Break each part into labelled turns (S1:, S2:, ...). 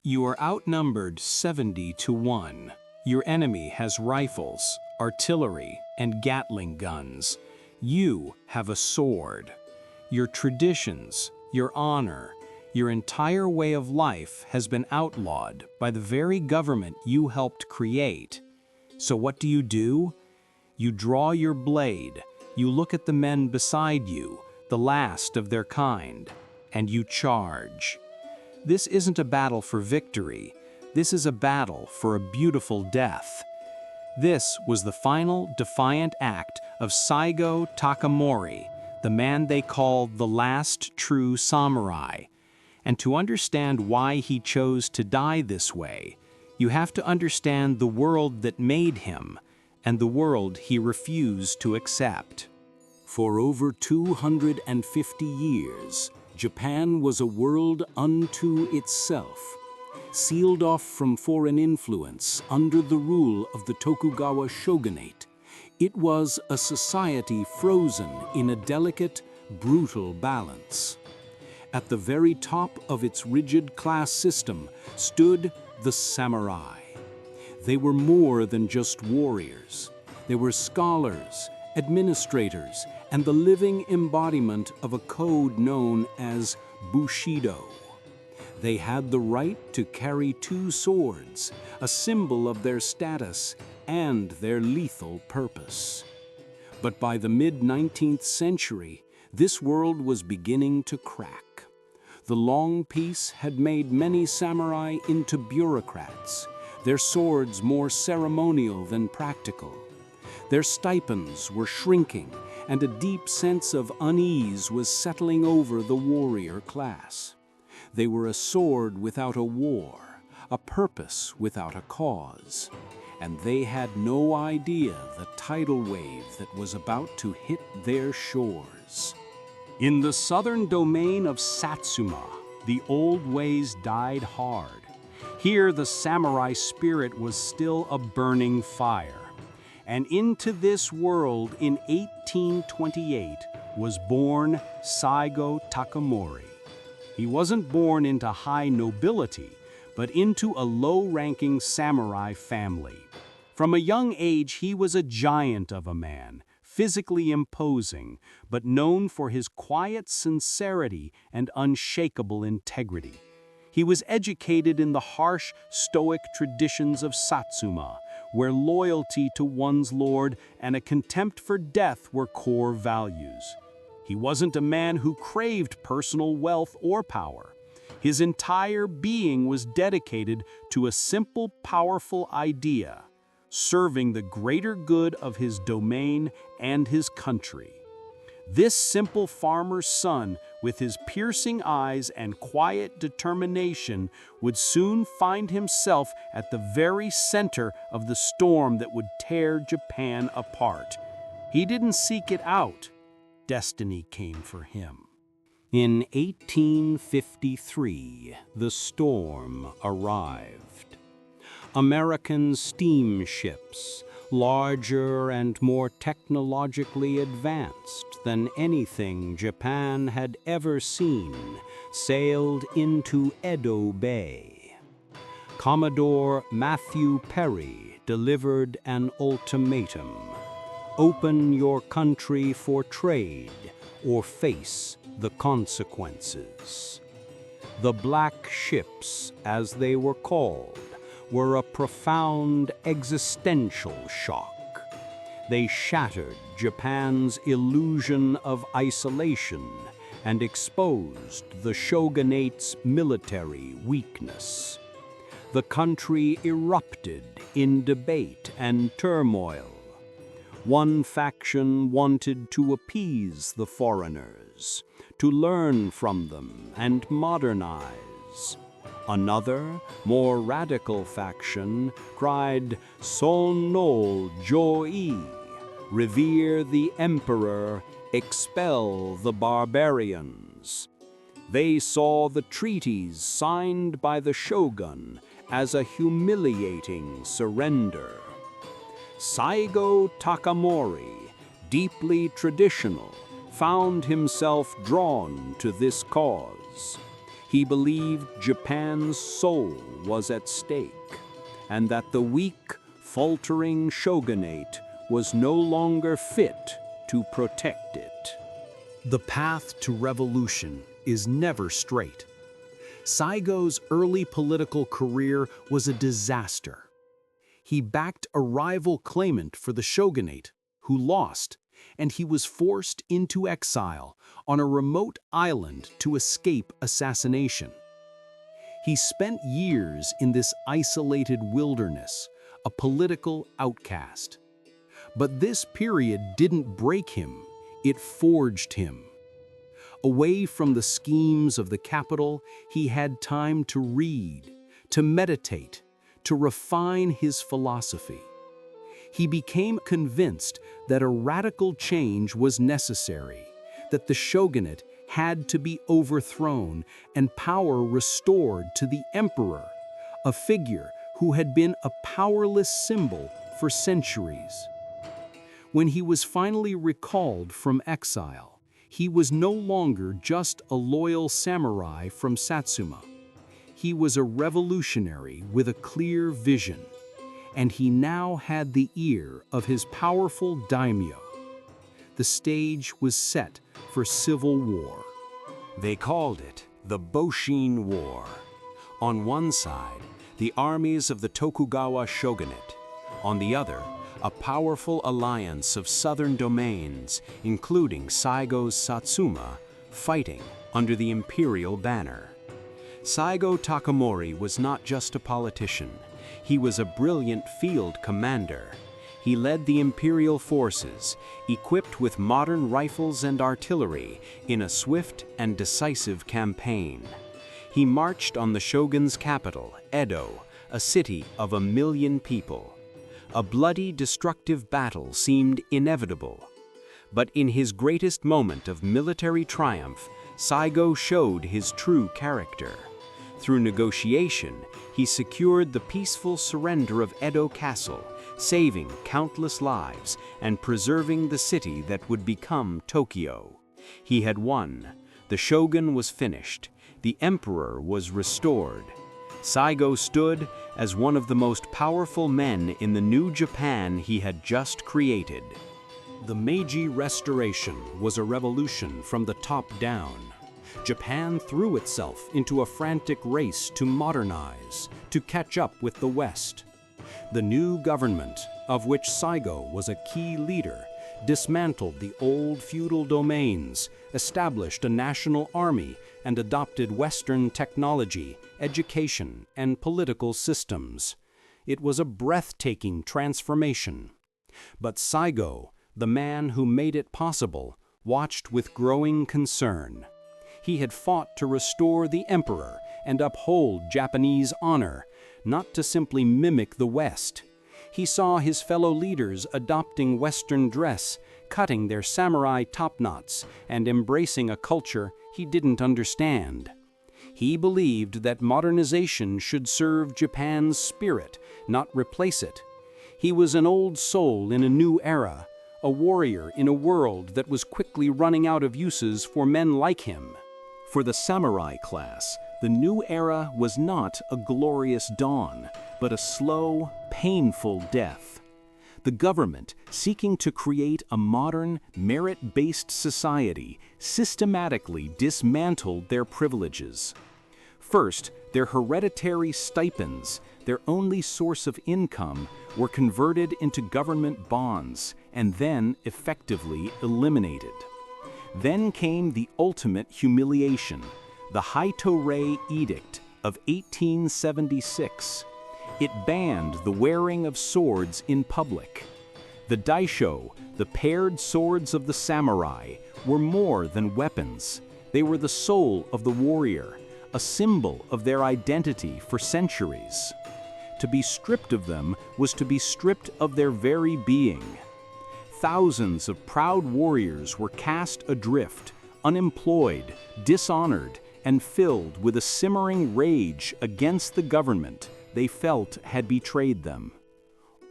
S1: You are outnumbered 70 to 1. Your enemy has rifles, artillery, and Gatling guns. You have a sword. Your traditions, your honor, your entire way of life has been outlawed by the very government you helped create. So what do? You draw your blade, you look at the men beside you, the last of their kind, and you charge. This isn't a battle for victory. This is a battle for a beautiful death. This was the final defiant act of Saigo Takamori, the man they called the last true samurai. And to understand why he chose to die this way, you have to understand the world that made him and the world he refused to accept.
S2: For over 250 years, Japan was a world unto itself, sealed off from foreign influence under the rule of the Tokugawa shogunate. It was a society frozen in a delicate, brutal balance. At the very top of its rigid class system stood the samurai. They were more than just warriors. They were scholars, administrators, and the living embodiment of a code known as Bushido. They had the right to carry two swords, a symbol of their status and their lethal purpose. But by the mid-19th century, this world was beginning to crack. The long peace had made many samurai into bureaucrats, their swords more ceremonial than practical. Their stipends were shrinking, and a deep sense of unease was settling over the warrior class. They were a sword without a war, a purpose without a cause, and they had no idea the tidal wave that was about to hit their shores. In the southern domain of Satsuma, the old ways died hard. Here the samurai spirit was still a burning fire. And into this world in 1828 was born Saigo Takamori. He wasn't born into high nobility, but into a low-ranking samurai family. From a young age, he was a giant of a man, physically imposing, but known for his quiet sincerity and unshakable integrity. He was educated in the harsh, stoic traditions of Satsuma, where loyalty to one's lord and a contempt for death were core values. He wasn't a man who craved personal wealth or power. His entire being was dedicated to a simple, powerful idea: serving the greater good of his domain and his country. This simple farmer's son, with his piercing eyes and quiet determination, would soon find himself at the very center of the storm that would tear Japan apart. He didn't seek it out. Destiny came for him. In 1853, the storm arrived. American steamships, larger and more technologically advanced than anything Japan had ever seen, sailed into Edo Bay. Commodore Matthew Perry delivered an ultimatum: open your country for trade or face the consequences. The Black Ships, as they were called, were a profound existential shock. They shattered Japan's illusion of isolation and exposed the shogunate's military weakness. The country erupted in debate and turmoil. One faction wanted to appease the foreigners, to learn from them and modernize. Another, more radical faction cried, "Son no Joi," revere the emperor, expel the barbarians. They saw the treaties signed by the shogun as a humiliating surrender. Saigo Takamori, deeply traditional, found himself drawn to this cause. He believed Japan's soul was at stake, and that the weak, faltering shogunate was no longer fit to protect it.
S1: The path to revolution is never straight. Saigo's early political career was a disaster. He backed a rival claimant for the shogunate, who lost, and he was forced into exile on a remote island to escape assassination. He spent years in this isolated wilderness, a political outcast. But this period didn't break him, it forged him. Away from the schemes of the capital, he had time to read, to meditate, to refine his philosophy. He became convinced that a radical change was necessary, that the shogunate had to be overthrown and power restored to the emperor, a figure who had been a powerless symbol for centuries. When he was finally recalled from exile, he was no longer just a loyal samurai from Satsuma. He was a revolutionary with a clear vision, and he now had the ear of his powerful daimyo. The stage was set for civil war.
S2: They called it the Boshin War. On one side, the armies of the Tokugawa shogunate. On the other, a powerful alliance of southern domains, including Saigo's Satsuma, fighting under the imperial banner. Saigo Takamori was not just a politician. He was a brilliant field commander. He led the imperial forces, equipped with modern rifles and artillery, in a swift and decisive campaign. He marched on the shogun's capital, Edo, a city of 1 million people. A bloody, destructive battle seemed inevitable. But in his greatest moment of military triumph, Saigo showed his true character. Through negotiation, he secured the peaceful surrender of Edo Castle, saving countless lives and preserving the city that would become Tokyo. He had won. The shogun was finished. The emperor was restored. Saigo stood as one of the most powerful men in the new Japan he had just created.
S1: The Meiji Restoration was a revolution from the top down. Japan threw itself into a frantic race to modernize, to catch up with the West. The new government, of which Saigo was a key leader, dismantled the old feudal domains, established a national army, and adopted Western technology, education, and political systems. It was a breathtaking transformation. But Saigo, the man who made it possible, watched with growing concern. He had fought to restore the emperor and uphold Japanese honor, not to simply mimic the West. He saw his fellow leaders adopting Western dress, cutting their samurai topknots, and embracing a culture he didn't understand. He believed that modernization should serve Japan's spirit, not replace it. He was an old soul in a new era, a warrior in a world that was quickly running out of uses for men like him. For the samurai class, the new era was not a glorious dawn, but a slow, painful death. The government, seeking to create a modern, merit-based society, systematically dismantled their privileges. First, their hereditary stipends, their only source of income, were converted into government bonds and then effectively eliminated. Then came the ultimate humiliation, the Haito-rei Edict of 1876. It banned the wearing of swords in public. The daisho, the paired swords of the samurai, were more than weapons. They were the soul of the warrior, a symbol of their identity for centuries. To be stripped of them was to be stripped of their very being. Thousands of proud warriors were cast adrift, unemployed, dishonored, and filled with a simmering rage against the government they felt had betrayed them.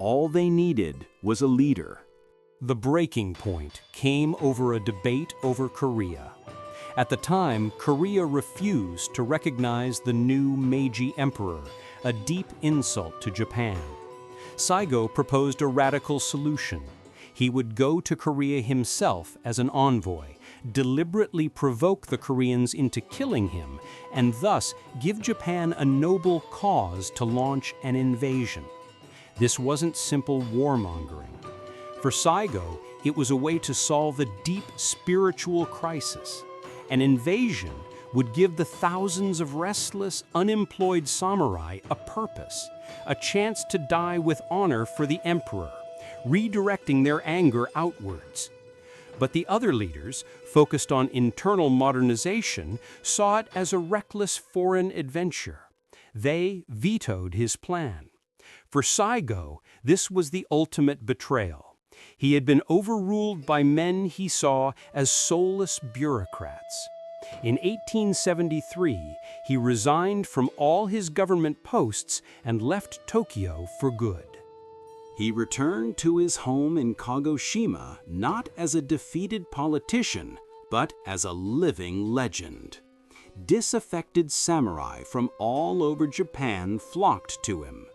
S1: All they needed was a leader. The breaking point came over a debate over Korea. At the time, Korea refused to recognize the new Meiji emperor, a deep insult to Japan. Saigo proposed a radical solution. He would go to Korea himself as an envoy, deliberately provoke the Koreans into killing him, and thus give Japan a noble cause to launch an invasion. This wasn't simple warmongering. For Saigo, it was a way to solve a deep spiritual crisis. An invasion would give the thousands of restless, unemployed samurai a purpose, a chance to die with honor for the emperor, redirecting their anger outwards. But the other leaders, focused on internal modernization, saw it as a reckless foreign adventure. They vetoed his plan. For Saigo, this was the ultimate betrayal. He had been overruled by men he saw as soulless bureaucrats. In 1873, he resigned from all his government posts and left Tokyo for good.
S2: He returned to his home in Kagoshima not as a defeated politician, but as a living legend. Disaffected samurai from all over Japan flocked to him.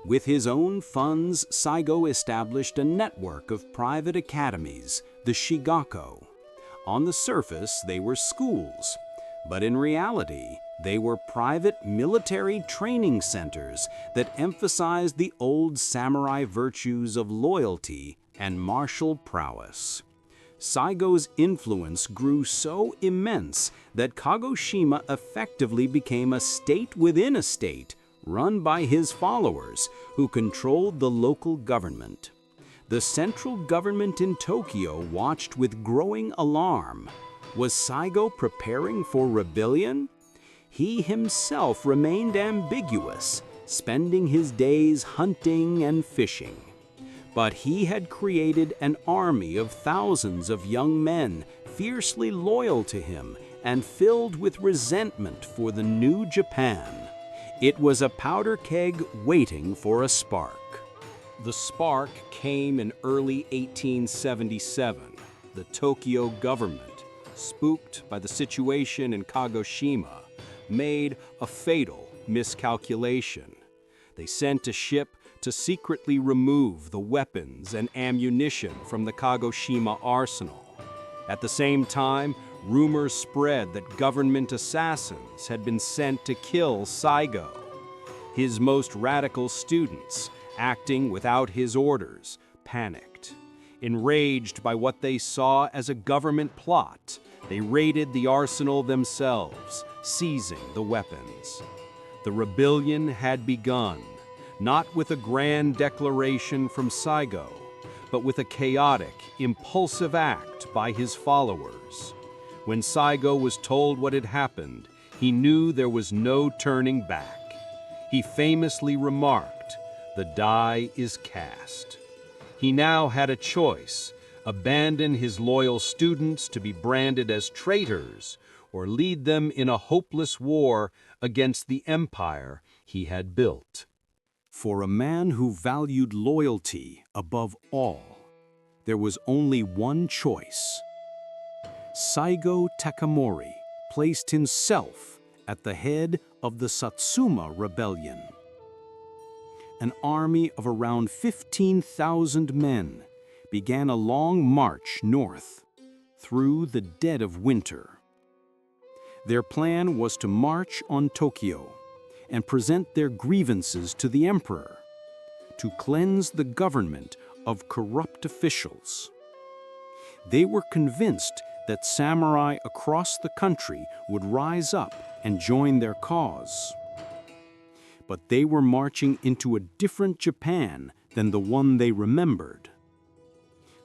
S2: With his own funds, Saigo established a network of private academies, the Shigako. On the surface, they were schools, but in reality, they were private military training centers that emphasized the old samurai virtues of loyalty and martial prowess. Saigo's influence grew so immense that Kagoshima effectively became a state within a state, run by his followers, who controlled the local government. The central government in Tokyo watched with growing alarm. Was Saigo preparing for rebellion? He himself remained ambiguous, spending his days hunting and fishing. But he had created an army of thousands of young men, fiercely loyal to him and filled with resentment for the new Japan. It was a powder keg waiting for a spark.
S1: The spark came in early 1877. The Tokyo government, spooked by the situation in Kagoshima, made a fatal miscalculation. They sent a ship to secretly remove the weapons and ammunition from the Kagoshima arsenal. At the same time, rumors spread that government assassins had been sent to kill Saigo. His most radical students, acting without his orders, panicked. Enraged by what they saw as a government plot, they raided the arsenal themselves, seizing the weapons. The rebellion had begun, not with a grand declaration from Saigo, but with a chaotic, impulsive act by his followers. When Saigo was told what had happened, he knew there was no turning back. He famously remarked, "The die is cast." He now had a choice: abandon his loyal students to be branded as traitors, or lead them in a hopeless war against the empire he had built.
S2: For a man who valued loyalty above all, there was only one choice. Saigo Takamori placed himself at the head of the Satsuma Rebellion. An army of around 15,000 men began a long march north through the dead of winter. Their plan was to march on Tokyo and present their grievances to the emperor, to cleanse the government of corrupt officials. They were convinced that samurai across the country would rise up and join their cause. But they were marching into a different Japan than the one they remembered.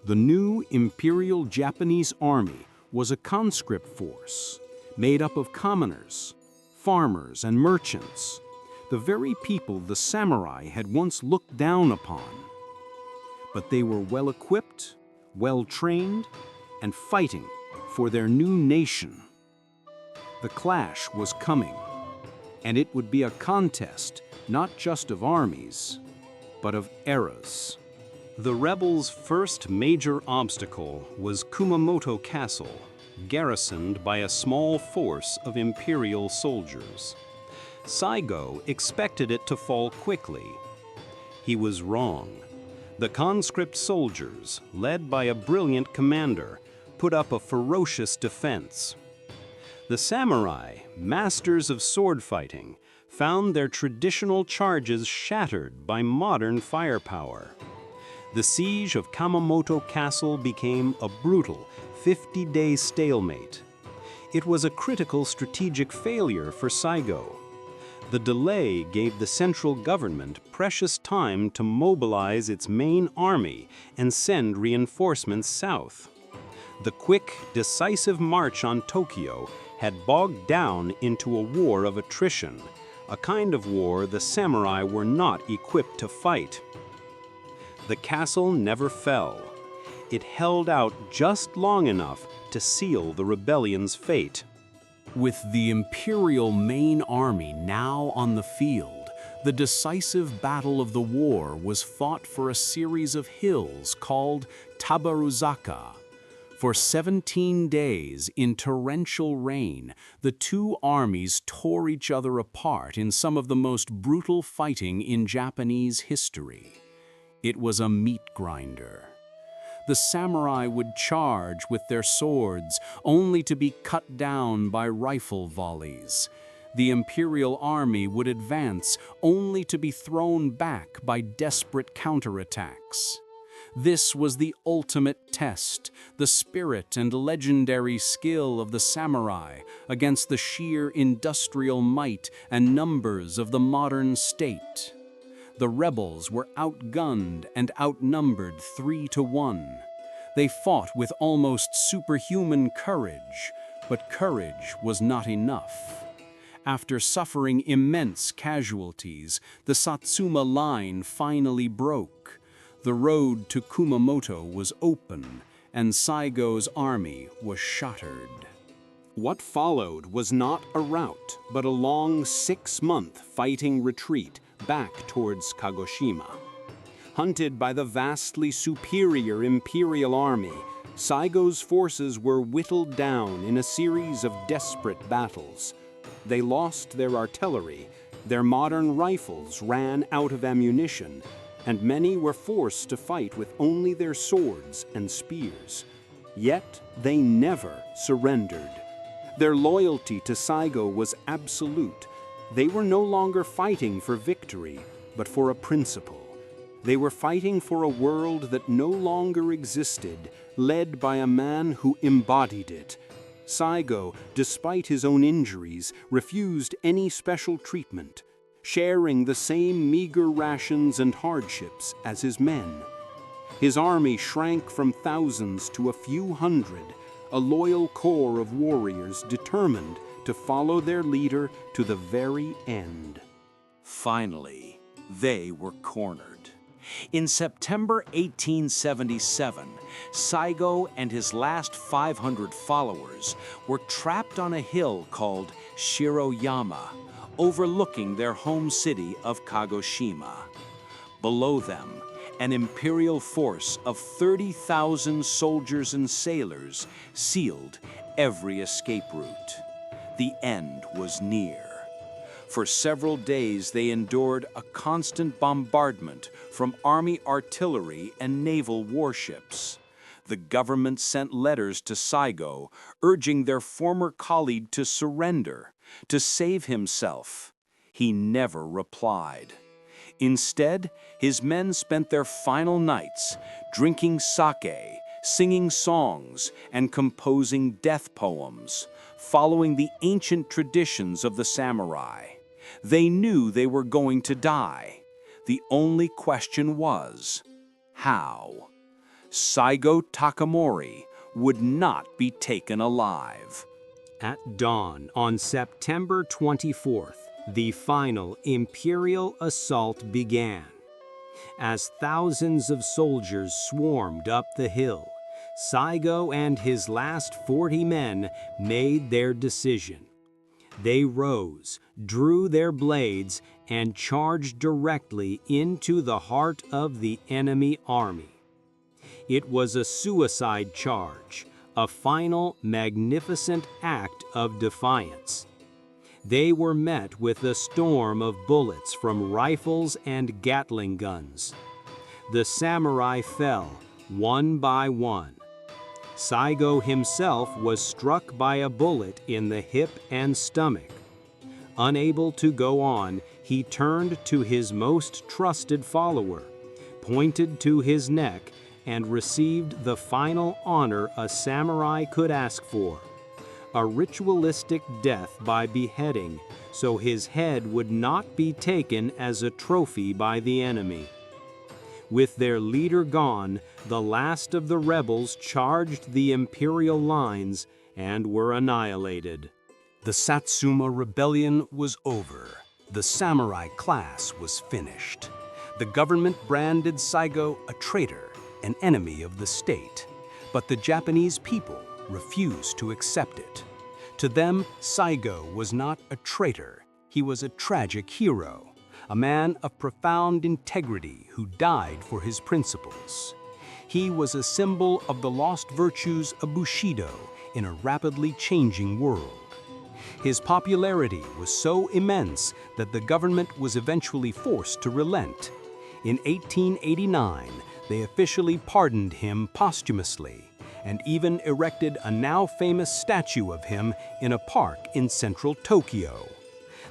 S2: The new Imperial Japanese Army was a conscript force made up of commoners, farmers, and merchants, the very people the samurai had once looked down upon. But they were well-equipped, well-trained, and fighting for their new nation. The clash was coming, and it would be a contest not just of armies, but of eras.
S1: The rebels' first major obstacle was Kumamoto Castle, garrisoned by a small force of imperial soldiers. Saigo expected it to fall quickly. He was wrong. The conscript soldiers, led by a brilliant commander, put up a ferocious defense. The samurai, masters of sword fighting, found their traditional charges shattered by modern firepower. The siege of Kamamoto Castle became a brutal 50-day stalemate. It was a critical strategic failure for Saigo. The delay gave the central government precious time to mobilize its main army and send reinforcements south. The quick, decisive march on Tokyo had bogged down into a war of attrition, a kind of war the samurai were not equipped to fight. The castle never fell. It held out just long enough to seal the rebellion's fate.
S2: With the imperial main army now on the field, the decisive battle of the war was fought for a series of hills called Tabaruzaka. For 17 days, in torrential rain, the two armies tore each other apart in some of the most brutal fighting in Japanese history. It was a meat grinder. The samurai would charge with their swords, only to be cut down by rifle volleys. The imperial army would advance, only to be thrown back by desperate counterattacks. This was the ultimate test, the spirit and legendary skill of the samurai against the sheer industrial might and numbers of the modern state. The rebels were outgunned and outnumbered 3-1. They fought with almost superhuman courage, but courage was not enough. After suffering immense casualties, the Satsuma line finally broke. The road to Kumamoto was open, and Saigo's army was shattered.
S1: What followed was not a rout, but a long 6-month fighting retreat back towards Kagoshima. Hunted by the vastly superior imperial army, Saigo's forces were whittled down in a series of desperate battles. They lost their artillery, their modern rifles ran out of ammunition, and many were forced to fight with only their swords and spears. Yet they never surrendered. Their loyalty to Saigo was absolute. They were no longer fighting for victory, but for a principle. They were fighting for a world that no longer existed, led by a man who embodied it. Saigo, despite his own injuries, refused any special treatment, sharing the same meager rations and hardships as his men. His army shrank from thousands to a few hundred, a loyal core of warriors determined to follow their leader to the very end.
S2: Finally, they were cornered. In September 1877, Saigo and his last 500 followers were trapped on a hill called Shiroyama, overlooking their home city of Kagoshima. Below them, an imperial force of 30,000 soldiers and sailors sealed every escape route. The end was near. For several days, they endured a constant bombardment from army artillery and naval warships. The government sent letters to Saigo urging their former colleague to surrender, to save himself. He never replied. Instead, his men spent their final nights drinking sake, singing songs, and composing death poems, following the ancient traditions of the samurai. They knew they were going to die. The only question was, how? Saigo Takamori would not be taken alive.
S1: At dawn on September 24th, the final imperial assault began. As thousands of soldiers swarmed up the hill, Saigo and his last 40 men made their decision. They rose, drew their blades, and charged directly into the heart of the enemy army. It was a suicide charge, a final, magnificent act of defiance. They were met with a storm of bullets from rifles and Gatling guns. The samurai fell, one by one. Saigo himself was struck by a bullet in the hip and stomach. Unable to go on, he turned to his most trusted follower, pointed to his neck, and received the final honor a samurai could ask for: a ritualistic death by beheading, so his head would not be taken as a trophy by the enemy. With their leader gone, the last of the rebels charged the imperial lines and were annihilated.
S2: The Satsuma Rebellion was over. The samurai class was finished. The government branded Saigo a traitor, an enemy of the state. But the Japanese people refused to accept it. To them, Saigo was not a traitor. He was a tragic hero, a man of profound integrity who died for his principles. He was a symbol of the lost virtues of Bushido in a rapidly changing world. His popularity was so immense that the government was eventually forced to relent. In 1889, they officially pardoned him posthumously and even erected a now famous statue of him in a park in central Tokyo.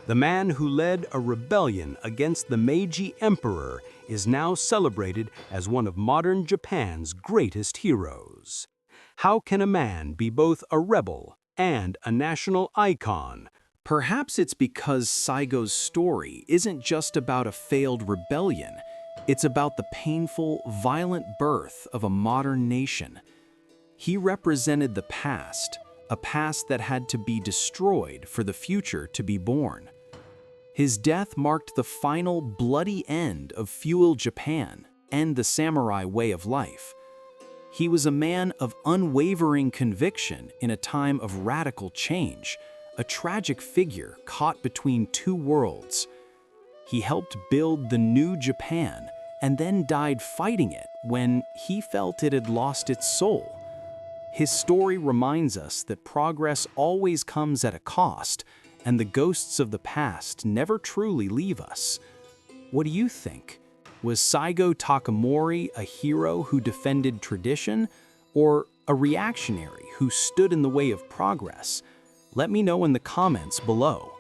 S2: The man who led a rebellion against the Meiji Emperor is now celebrated as one of modern Japan's greatest heroes. How can a man be both a rebel and a national icon?
S1: Perhaps it's because Saigo's story isn't just about a failed rebellion. It's about the painful, violent birth of a modern nation. He represented the past, a past that had to be destroyed for the future to be born. His death marked the final bloody end of feudal Japan and the samurai way of life. He was a man of unwavering conviction in a time of radical change, a tragic figure caught between two worlds. He helped build the new Japan and then died fighting it when he felt it had lost its soul. His story reminds us that progress always comes at a cost, and the ghosts of the past never truly leave us. What do you think? Was Saigo Takamori a hero who defended tradition, or a reactionary who stood in the way of progress? Let me know in the comments below.